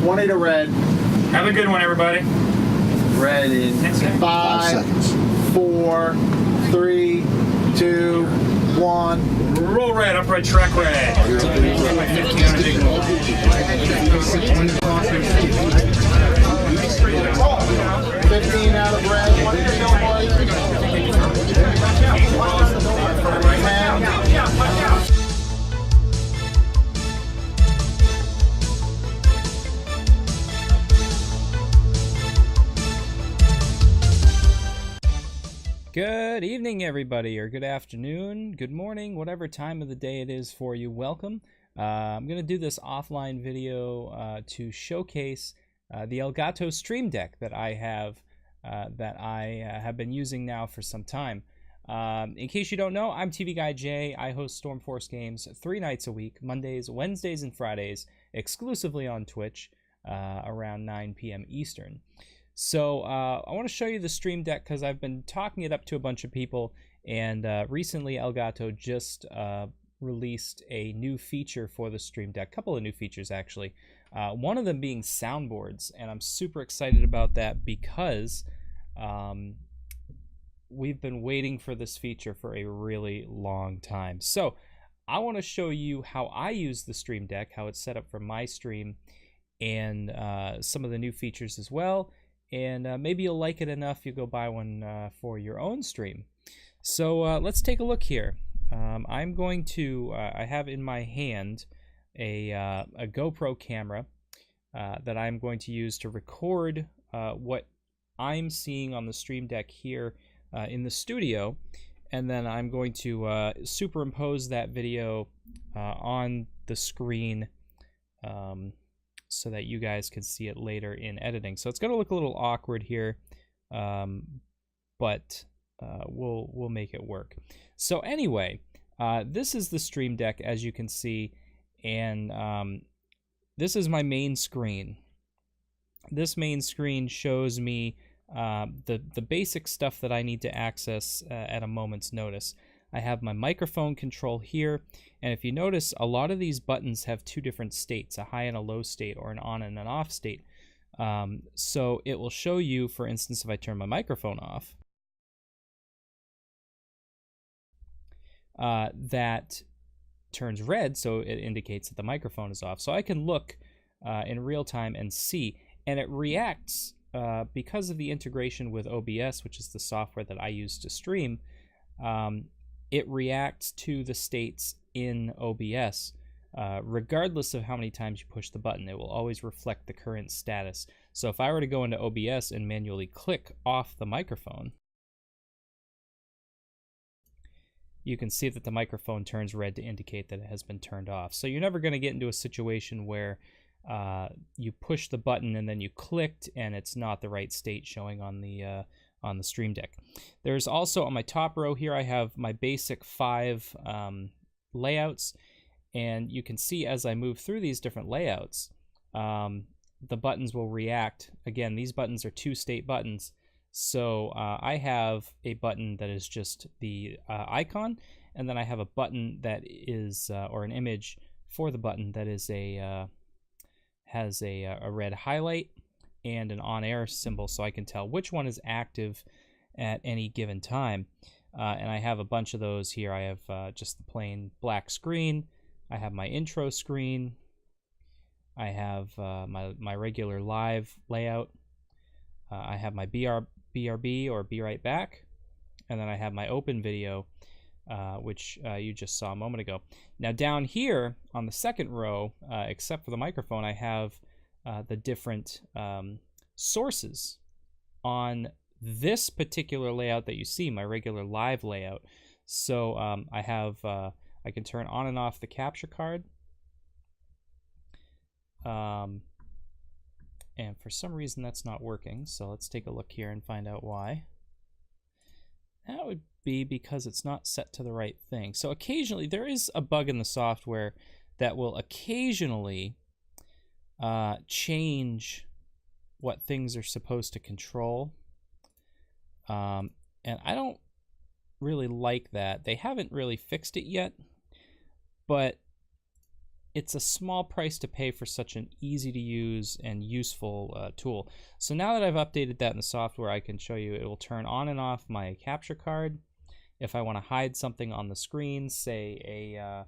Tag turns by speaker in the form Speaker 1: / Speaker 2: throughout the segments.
Speaker 1: 20 to red.
Speaker 2: Have a good one, everybody.
Speaker 1: Red in 5
Speaker 3: seconds.
Speaker 1: 4, 3, 2, 1.
Speaker 2: Roll red, upright track red.
Speaker 1: 15 out of red. 10.
Speaker 4: Good evening, everybody, or good afternoon, good morning, whatever time of the day it is for you. Welcome. I'm going to do this offline video to showcase the Elgato Streamdeck that I have been using now for some time. In case you don't know, I'm TV Guy Jay. I host Stormforce games 3 nights a week, Mondays, Wednesdays, and Fridays, exclusively on Twitch around 9 p.m. Eastern. So I want to show you the Stream Deck because I've been talking it up to a bunch of people, and recently Elgato just released a new feature for the Stream Deck, a couple of new features actually. One of them being soundboards, and I'm super excited about that because we've been waiting for this feature for a really long time. So I want to show you how I use the Stream Deck, how it's set up for my stream, and some of the new features as well. And maybe you'll like it enough you go buy one for your own stream. So let's take a look here. I'm going to, I have in my hand a GoPro camera that I'm going to use to record what I'm seeing on the Stream Deck here in the studio, and then I'm going to superimpose that video on the screen so that you guys can see it later in editing. So it's going to look a little awkward here, but we'll make it work. So anyway, this is the Stream Deck, as you can see, and this is my main screen. This main screen shows me the basic stuff that I need to access at a moment's notice. I have my microphone control here, and if you notice, a lot of these buttons have 2 different states, a high and a low state, or an on and an off state. So it will show you, for instance, if I turn my microphone off, that turns red, so it indicates that the microphone is off. So I can look in real time and see, and it reacts because of the integration with OBS, which is the software that I use to stream. It reacts to the states in OBS. Regardless of how many times you push the button, it will always reflect the current status. So if I were to go into OBS and manually click off the microphone, you can see that the microphone turns red to indicate that it has been turned off. So you're never going to get into a situation where you push the button and then you clicked and it's not the right state showing on the Stream Deck. There's also, on my top row here, I have my basic 5 layouts, and you can see as I move through these different layouts, the buttons will react. Again, these buttons are 2-state buttons, so I have a button that is just the icon, and then I have a button that is, or an image for the button that is has a red highlight and an on-air symbol, so I can tell which one is active at any given time. And I have a bunch of those here. I have just the plain black screen. I have my intro screen. I have my regular live layout. I have my BRB, or Be Right Back. And then I have my open video, which you just saw a moment ago. Now down here on the second row, except for the microphone, I have the different sources on this particular layout that you see, my regular live layout. So I have, I can turn on and off the capture card. And for some reason that's not working, so let's take a look here and find out why. That would be because it's not set to the right thing. So occasionally, there is a bug in the software that will occasionally change what things are supposed to control. And I don't really like that. They haven't really fixed it yet, but it's a small price to pay for such an easy to use and useful tool. So now that I've updated that in the software, I can show you it will turn on and off my capture card. If I want to hide something on the screen, say a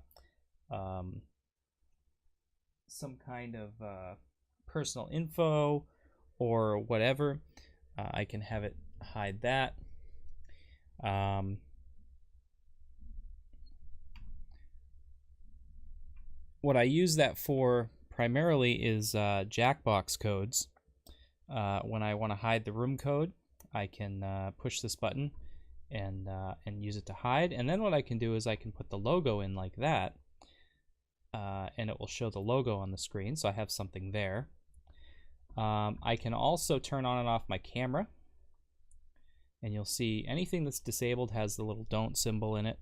Speaker 4: some kind of personal info or whatever, I can have it hide that. What I use that for primarily is Jackbox codes. When I want to hide the room code, I can push this button and use it to hide. And then what I can do is I can put the logo in like that, and it will show the logo on the screen, so I have something there. I can also turn on and off my camera, and you'll see anything that's disabled has the little don't symbol in it.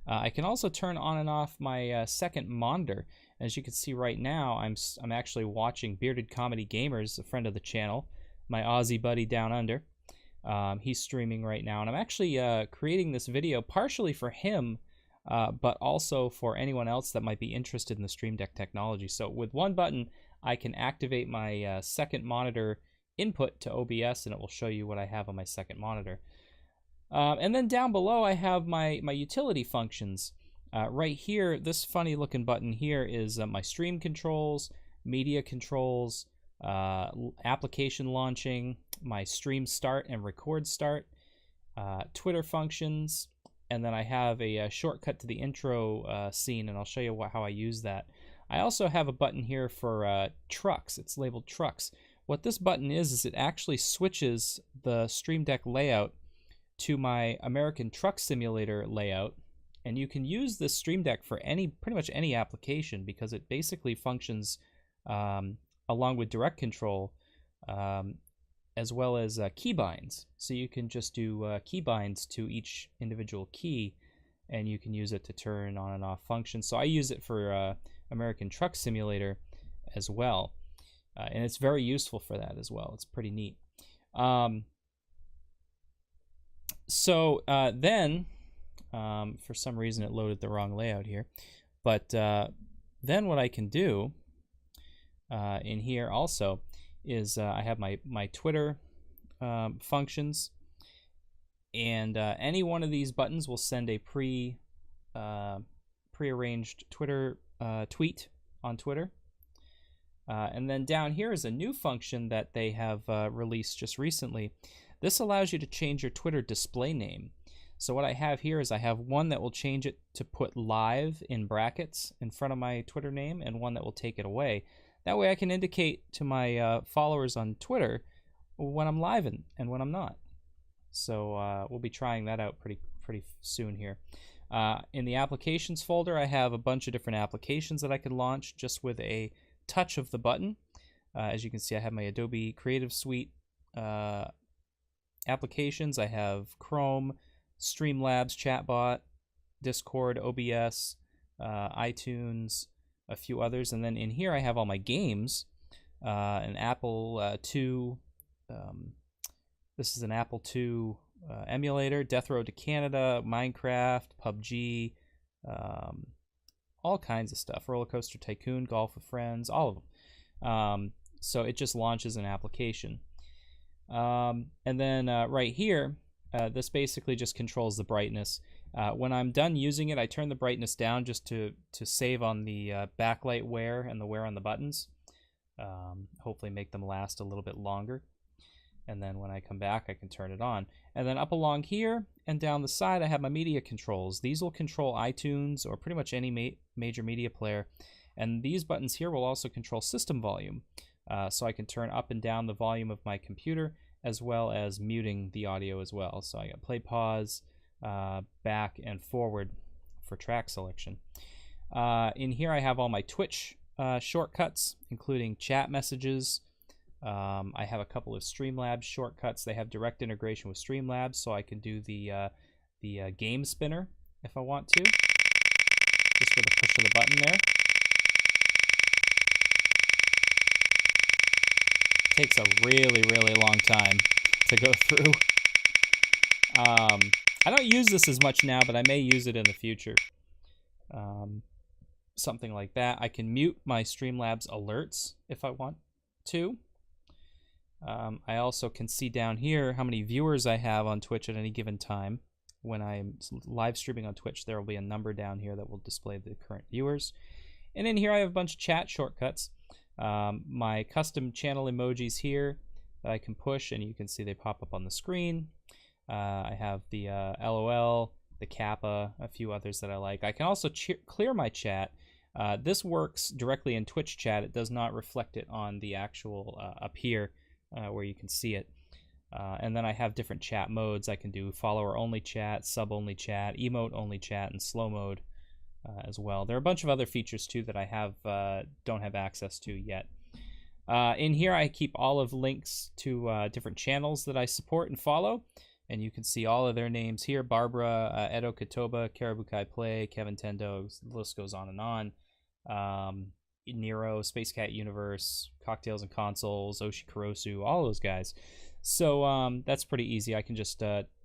Speaker 4: I can also turn on and off my second monitor. As you can see right now, I'm actually watching Bearded Comedy Gamers, a friend of the channel, my Aussie buddy down under. He's streaming right now, and I'm actually creating this video partially for him, but also for anyone else that might be interested in the Stream Deck technology. So with one button, I can activate my second monitor input to OBS, and it will show you what I have on my second monitor. And then down below, I have my utility functions. Right here, this funny looking button here is my stream controls, media controls, application launching, my stream start and record start, Twitter functions, and then I have a shortcut to the intro scene, and I'll show you how I use that. I also have a button here for trucks. It's labeled trucks. What this button is it actually switches the Stream Deck layout to my American Truck Simulator layout, and you can use this Stream Deck for pretty much any application, because it basically functions along with direct control, as well as keybinds. So you can just do keybinds to each individual key, and you can use it to turn on and off functions. So I use it for American Truck Simulator as well, and it's very useful for that as well. It's pretty neat. So then, for some reason it loaded the wrong layout here, but then what I can do in here also is I have my Twitter functions, and any one of these buttons will send a prearranged Twitter tweet on Twitter. And then down here is a new function that they have released just recently. This allows you to change your Twitter display name. So what I have here is I have one that will change it to put live in brackets in front of my Twitter name, and one that will take it away. That way I can indicate to my followers on Twitter when I'm live and when I'm not. So we'll be trying that out pretty soon here. In the applications folder, I have a bunch of different applications that I can launch just with a touch of the button. As you can see, I have my Adobe Creative Suite applications. I have Chrome, Streamlabs, Chatbot, Discord, OBS, iTunes, a few others, and then in here I have all my games. An Apple II. This is an Apple II emulator, Death Road to Canada, Minecraft, PUBG, all kinds of stuff. Roller Coaster Tycoon, Golf with Friends, all of them. So it just launches an application. And then right here, this basically just controls the brightness. When I'm done using it, I turn the brightness down just to save on the backlight wear and the wear on the buttons. Hopefully make them last a little bit longer. And then when I come back, I can turn it on. And then up along here and down the side, I have my media controls. These will control iTunes or pretty much any major media player. And these buttons here will also control system volume. So I can turn up and down the volume of my computer, as well as muting the audio as well. So I got play, pause, back, and forward for track selection. In here I have all my Twitch shortcuts, including chat messages. I have a couple of Streamlabs shortcuts. They have direct integration with Streamlabs, so I can do the game spinner if I want to, just with a push of the button there. Takes a really long time to go through. I don't use this as much now, but I may use it in the future. something like that. I can mute my Streamlabs alerts if I want to. I also can see down here how many viewers I have on Twitch at any given time. When I'm live streaming on Twitch, there will be a number down here that will display the current viewers. And in here I have a bunch of chat shortcuts. My custom channel emojis here that I can push, and you can see they pop up on the screen. I have the LOL, the Kappa, a few others that I like. I can also clear my chat. This works directly in Twitch chat. It does not reflect it on the actual up here where you can see it. And then I have different chat modes. I can do follower-only chat, sub-only chat, emote-only chat, and slow mode as well. There are a bunch of other features too that I don't have access to yet. In here I keep all of links to different channels that I support and follow, and you can see all of their names here: Barbara, Edo Katoba, Karabukai Play, Kevin Tendo, the list goes on and on. Nero, Space Cat Universe, Cocktails and Consoles, Oshi Kurosu, all those guys. So that's pretty easy. I can just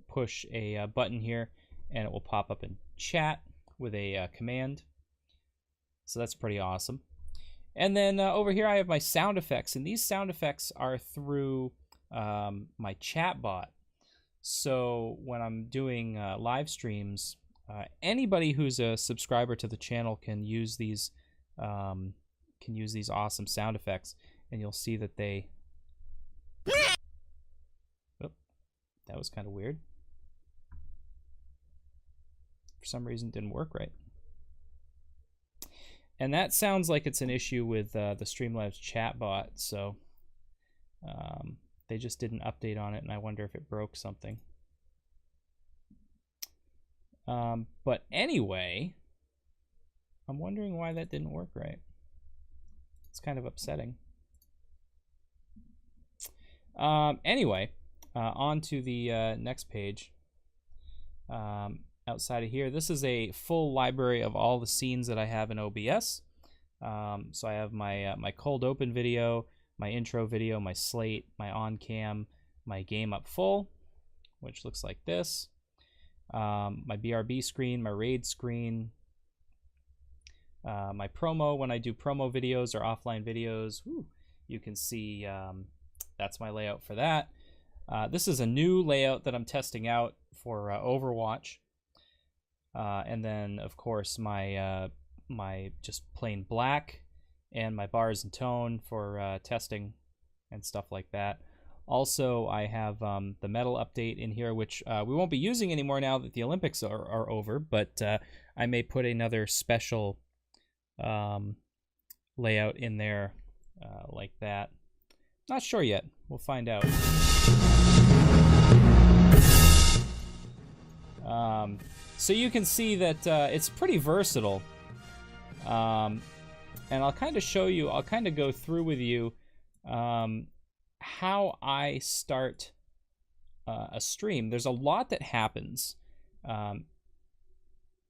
Speaker 4: push a button here and it will pop up in chat with a command. So that's pretty awesome. And then over here I have my sound effects, and these sound effects are through my chat bot. So when I'm doing live streams, anybody who's a subscriber to the channel can use these awesome sound effects, and you'll see that they... Oh, that was kind of weird. For some reason, it didn't work right. And that sounds like it's an issue with the Streamlabs chatbot, so they just did an update on it, and I wonder if it broke something. But anyway, I'm wondering why that didn't work right. It's kind of upsetting. Anyway, on to the next page. Outside of here, this is a full library of all the scenes that I have in OBS. So I have my my cold open video, my intro video, my slate, my on cam, my game up full, which looks like this. My BRB screen, my raid screen, my promo. When I do promo videos or offline videos, you can see that's my layout for that. This is a new layout that I'm testing out for Overwatch. And then, of course, my my just plain black and my bars and tone for testing and stuff like that. Also, I have the metal update in here, which we won't be using anymore now that the Olympics are over, but I may put another special layout in there like that. Not sure yet. We'll find out. So you can see that it's pretty versatile. And I'll kind of show you, I'll kind of go through with you how I start a stream. There's a lot that happens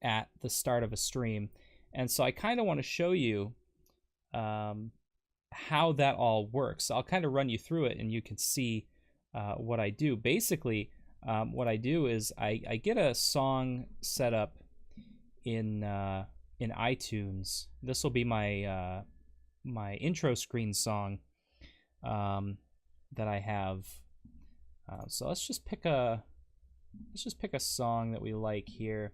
Speaker 4: at the start of a stream. And so I kind of want to show you how that all works. So I'll kind of run you through it and you can see what I do. Basically, what I do is I get a song set up in iTunes. This will be my my intro screen song that I have. So let's just pick a song that we like here,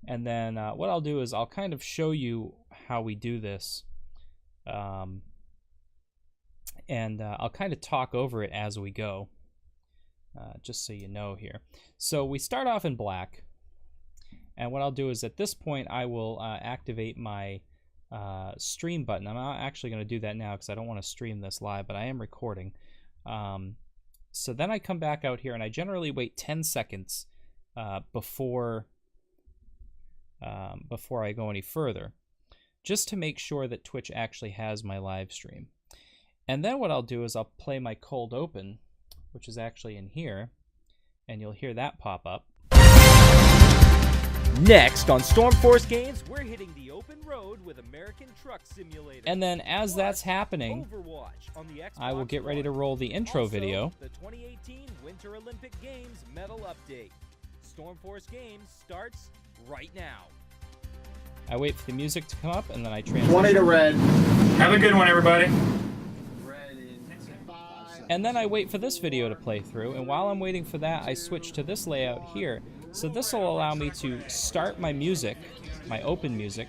Speaker 4: and then what I'll do is I'll kind of show you how we do this, and I'll kind of talk over it as we go. Just so you know here. So we start off in black, and what I'll do is at this point I will activate my stream button. I'm not actually going to do that now because I don't want to stream this live, but I am recording. So then I come back out here and I generally wait 10 seconds before I go any further, just to make sure that Twitch actually has my live stream. And then what I'll do is I'll play my cold open, which is actually in here, and you'll hear that pop up.
Speaker 3: Next on Stormforce Games, we're hitting the open road with American Truck Simulator.
Speaker 4: And then as that's happening,
Speaker 3: Overwatch on the Xbox
Speaker 4: I will get ready to
Speaker 3: One.
Speaker 4: roll the intro
Speaker 3: Also,
Speaker 4: video.
Speaker 3: The 2018 Winter Olympic Games medal update. Stormforce Games starts right now.
Speaker 4: I wait for the music to come up, and then I transition.
Speaker 1: 20 to red.
Speaker 2: Have a good one, everybody.
Speaker 4: And then I wait for this video to play through, and while I'm waiting for that, I switch to this layout here. So this will allow me to start my music, my open music,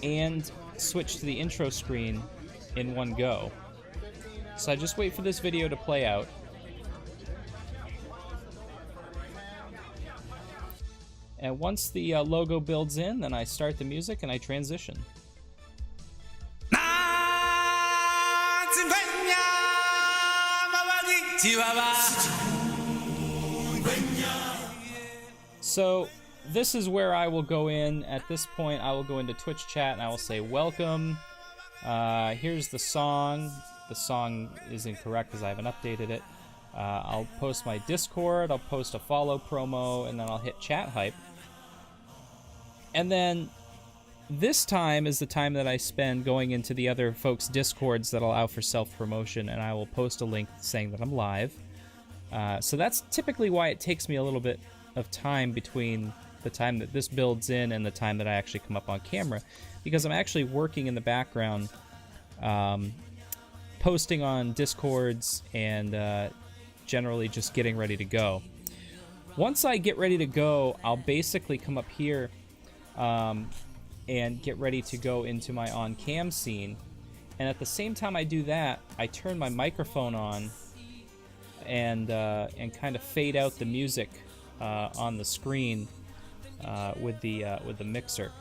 Speaker 4: and switch to the intro screen in one go. So I just wait for this video to play out. And once the logo builds in, then I start the music and I transition. So this is where I will go in. At this point, I will go into Twitch chat and I will say, welcome. Here's the song. The song is incorrect because I haven't updated it. I'll post my Discord, I'll post a follow promo, and then I'll hit chat hype. And then this time is the time that I spend going into the other folks' Discords that allow for self-promotion, and I will post a link saying that I'm live. So that's typically why it takes me a little bit of time between the time that this builds in and the time that I actually come up on camera, because I'm actually working in the background, posting on Discords and generally just getting ready to go. Once I get ready to go, I'll basically come up here and get ready to go into my on-cam scene. And at the same time I do that, I turn my microphone on and kind of fade out the music on the screen with the mixer.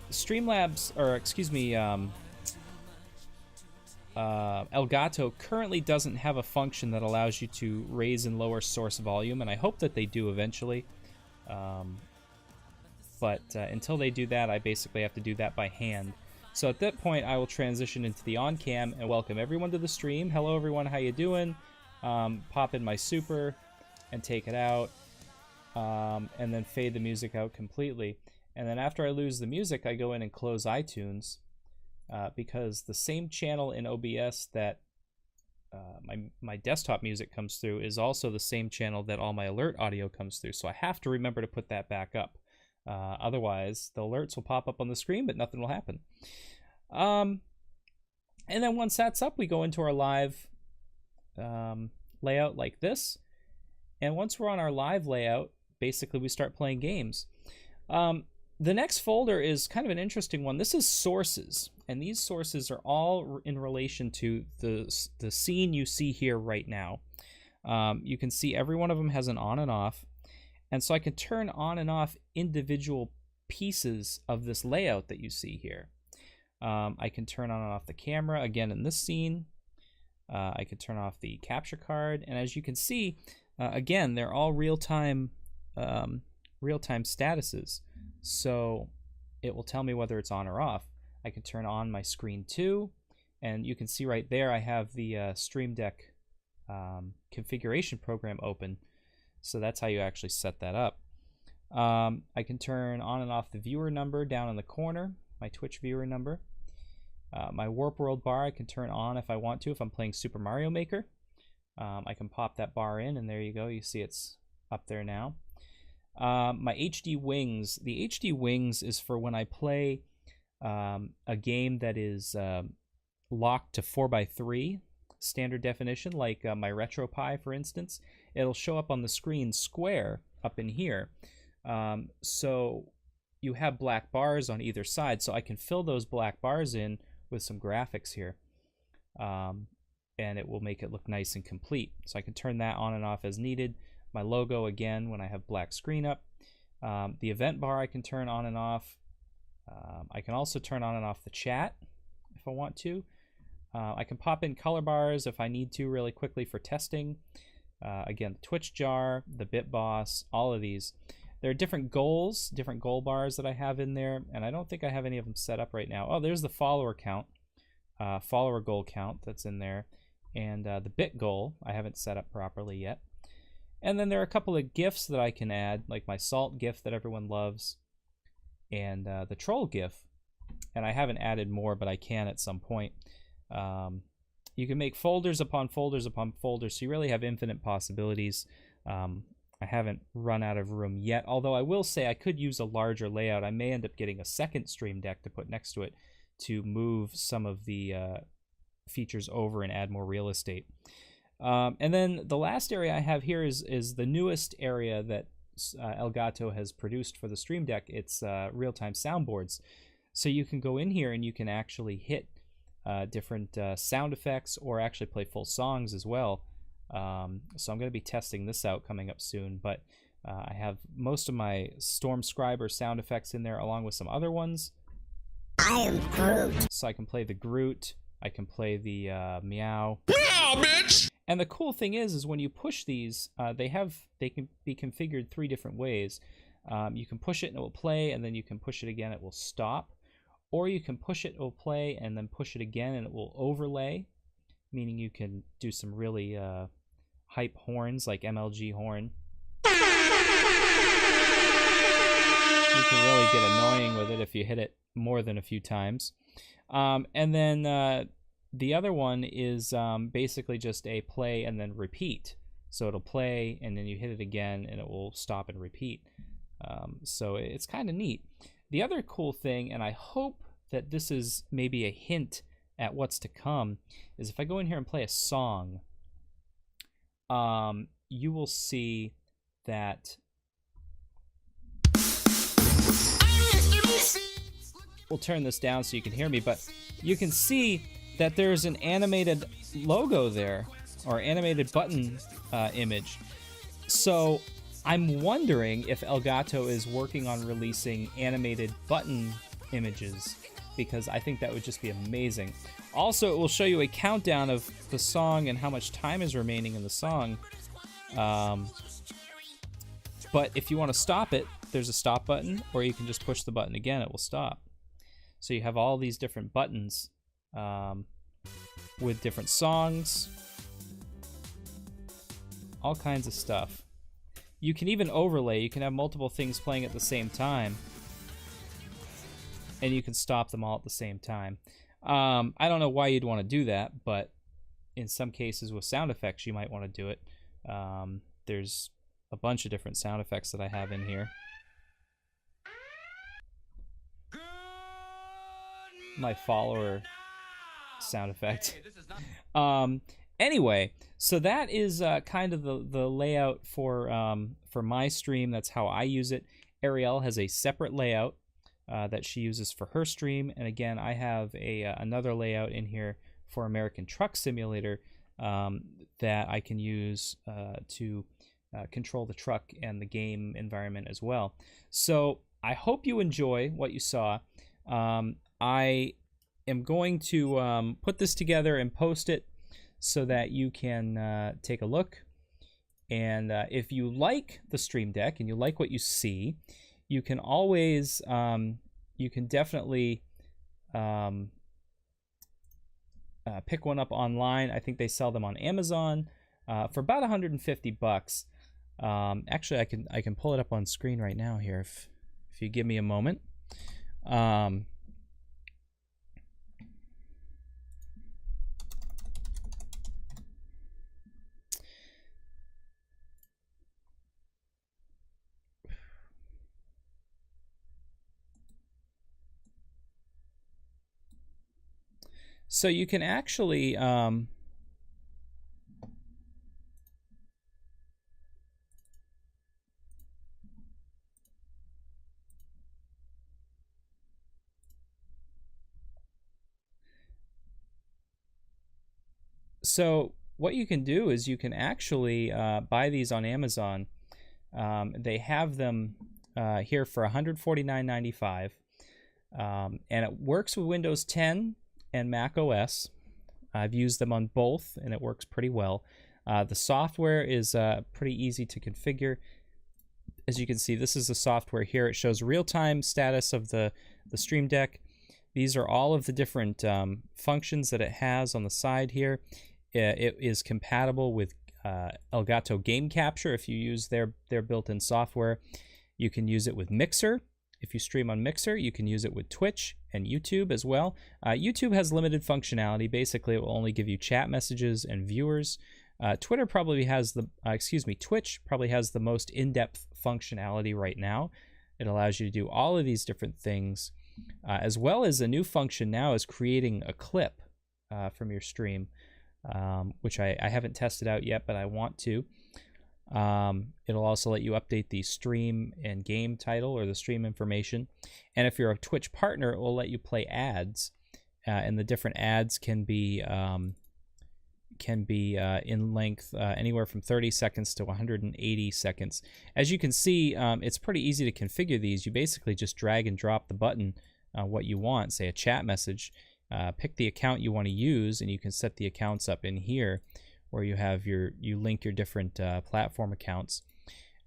Speaker 4: Streamlabs, or excuse me, Elgato currently doesn't have a function that allows you to raise and lower source volume, and I hope that they do eventually. But until they do that, I basically have to do that by hand. So at that point, I will transition into the on-cam and welcome everyone to the stream. Hello everyone, how you doing? Pop in my super and take it out, and then fade the music out completely. And then after I lose the music, I go in and close iTunes, because the same channel in OBS that my desktop music comes through is also the same channel that all my alert audio comes through. So I have to remember to put that back up. Otherwise, the alerts will pop up on the screen, but nothing will happen. And then once that's up, we go into our live layout like this. And once we're on our live layout, basically we start playing games. The next folder is kind of an interesting one. This is sources, and these sources are all in relation to the scene you see here right now. You can see every one of them has an on and off, and so I can turn on and off individual pieces of this layout that you see here. I can turn on and off the camera, again in this scene. I can turn off the capture card, and as you can see, again, they're all real-time statuses. So it will tell me whether it's on or off. I can turn on my screen too, and you can see right there I have the Streamdeck configuration program open. So that's how you actually set that up. I can turn on and off the viewer number down in the corner, my Twitch viewer number. My Warp World bar I can turn on if I want to, if I'm playing Super Mario Maker. I can pop that bar in, and there you go. You see it's up there now. My HD Wings. The HD Wings is for when I play a game that is locked to 4:3 standard definition, like my RetroPie, for instance. It'll show up on the screen square up in here. So you have black bars on either side, so I can fill those black bars in with some graphics here. And it will make it look nice and complete. So I can turn that on and off as needed. My logo, again, when I have black screen up. The event bar I can turn on and off. I can also turn on and off the chat if I want to. I can pop in color bars if I need to really quickly for testing. Again, the Twitch jar, the Bit Boss, all of these. There are different goals, different goal bars that I have in there, and I don't think I have any of them set up right now. Oh, there's the follower count, follower goal count that's in there, and the bit goal I haven't set up properly yet. And then there are a couple of GIFs that I can add, like my Salt GIF that everyone loves, and the Troll GIF. And I haven't added more, but I can at some point. You can make folders upon folders upon folders, so you really have infinite possibilities. I haven't run out of room yet, although I will say I could use a larger layout. I may end up getting a second Stream Deck to put next to it to move some of the features over and add more real estate. And then the last area I have here is the newest area that Elgato has produced for the Stream Deck. It's real-time soundboards. So you can go in here and you can actually hit different sound effects or actually play full songs as well. So I'm going to be testing this out coming up soon, but I have most of my Stormscriber sound effects in there along with some other ones.
Speaker 5: I am Groot.
Speaker 4: So I can play the Groot, I can play the meow.
Speaker 5: Meow, bitch!
Speaker 4: And the cool thing is when you push these, they can be configured 3 different ways. You can push it and it will play, and then you can push it again, it will stop. Or you can push it, it will play, and then push it again and it will overlay, meaning you can do some really hype horns like MLG horn. You can really get annoying with it if you hit it more than a few times. And then the other one is basically just a play and then repeat. So it'll play and then you hit it again and it will stop and repeat. So it's kind of neat. The other cool thing, and I hope that this is maybe a hint at what's to come, is if I go in here and play a song, you will see that we'll turn this down so you can hear me, but you can see that there's an animated logo there, or animated button image. So I'm wondering if Elgato is working on releasing animated button images, because I think that would just be amazing. Also, it will show you a countdown of the song and how much time is remaining in the song. But if you want to stop it, there's a stop button, or you can just push the button again, it will stop. So you have all these different buttons with different songs, all kinds of stuff. You can even overlay. You can have multiple things playing at the same time, and you can stop them all at the same time. I don't know why you'd want to do that, but in some cases with sound effects you might want to do it. There's a bunch of different sound effects that I have in here. My follower sound effect. Anyway, so that is kind of the layout for my stream. That's how I use it. Ariel has a separate layout that she uses for her stream, and again, I have another layout in here for American Truck Simulator that I can use to control the truck and the game environment as well. So I hope you enjoy what you saw. I am going to put this together and post it so that you can take a look. And if you like the Stream Deck and you like what you see, you can always, you can definitely pick one up online. I think they sell them on Amazon for about $150. Actually, I can pull it up on screen right now here if you give me a moment. So you can actually so what you can do is you can actually buy these on Amazon. They have them here for $149.95, and it works with Windows 10 and Mac OS. I've used them on both and it works pretty well. The software is pretty easy to configure. As you can see, this is the software here. It shows real-time status of the Stream Deck. These are all of the different functions that it has on the side here. It is compatible with Elgato Game Capture if you use their built-in software. You can use it with Mixer. If you stream on Mixer, you can use it with Twitch and YouTube as well. YouTube has limited functionality. Basically, it will only give you chat messages and viewers. Twitter probably has the, Twitch probably has the most in-depth functionality right now. It allows you to do all of these different things, as well as a new function now is creating a clip from your stream, which I haven't tested out yet, but I want to. It'll also let you update the stream and game title or the stream information. And if you're a Twitch partner, it will let you play ads, and the different ads can be in length anywhere from 30 seconds to 180 seconds. As you can see, it's pretty easy to configure these. You basically just drag and drop the button what you want, say a chat message, pick the account you want to use, and you can set the accounts up in here where you have you link your different platform accounts,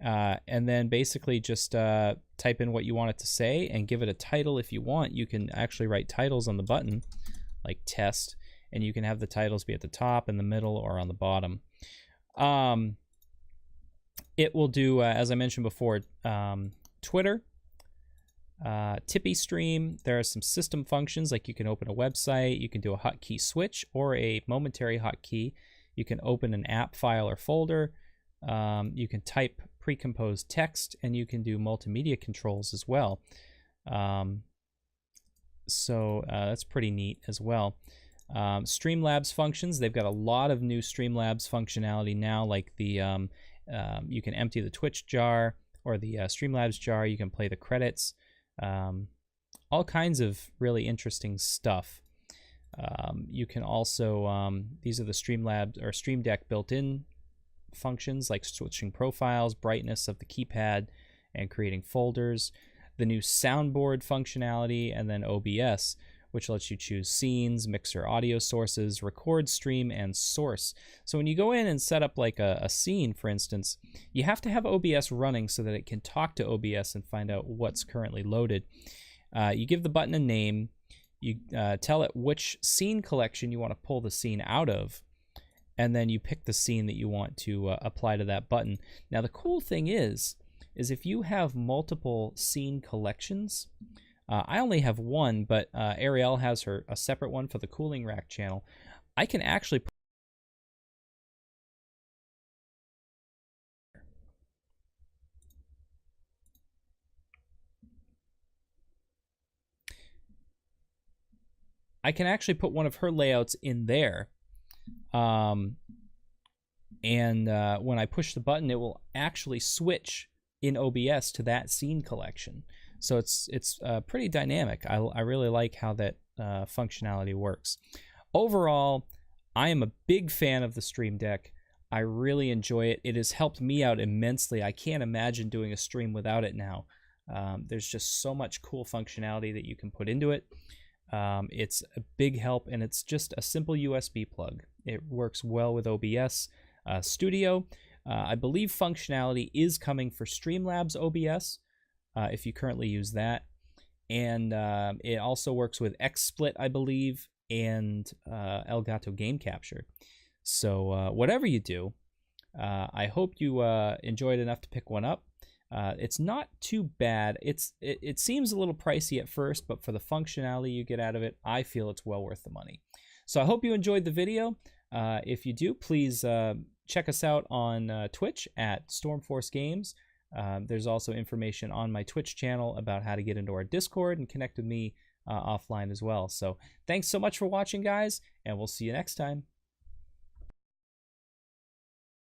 Speaker 4: and then basically just type in what you want it to say and give it a title if you want. You can actually write titles on the button like test, and you can have the titles be at the top, in the middle, or on the bottom. It will do, as I mentioned before, Twitter, Tippy Stream. There are some system functions, like you can open a website, you can do a hotkey switch or a momentary hotkey. You can open an app file or folder. You can type pre-composed text, and you can do multimedia controls as well. So that's pretty neat as well. Streamlabs functions, they've got a lot of new Streamlabs functionality now, like the you can empty the Twitch jar or the Streamlabs jar, you can play the credits, all kinds of really interesting stuff. You can also, these are the Streamlabs or Streamdeck built-in functions, like switching profiles, brightness of the keypad, and creating folders. The new soundboard functionality, and then OBS, which lets you choose scenes, mixer audio sources, record, stream, and source. So when you go in and set up like a scene, for instance, you have to have OBS running so that it can talk to OBS and find out what's currently loaded. You give the button a name, you tell it which scene collection you want to pull the scene out of, and then you pick the scene that you want to apply to that button. Now the cool thing is if you have multiple scene collections, I only have one, but Ariel has a separate one for the Cooling Rack channel. I can actually put one of her layouts in there, and when I push the button, it will actually switch in OBS to that scene collection. So it's pretty dynamic. I really like how that functionality works. Overall, I am a big fan of the Stream Deck. I really enjoy it. It has helped me out immensely. I can't imagine doing a stream without it now. There's just so much cool functionality that you can put into it. It's a big help, and it's just a simple USB plug. It works well with OBS Studio. I believe functionality is coming for Streamlabs OBS, if you currently use that. And it also works with XSplit, I believe, and Elgato Game Capture. So whatever you do, I hope you enjoyed enough to pick one up. It's not too bad. It seems a little pricey at first, but for the functionality you get out of it, I feel it's well worth the money. So I hope you enjoyed the video. If you do, please check us out on Twitch at Stormforce Games. There's also information on my Twitch channel about how to get into our Discord and connect with me offline as well. So thanks so much for watching, guys, and we'll see you next time.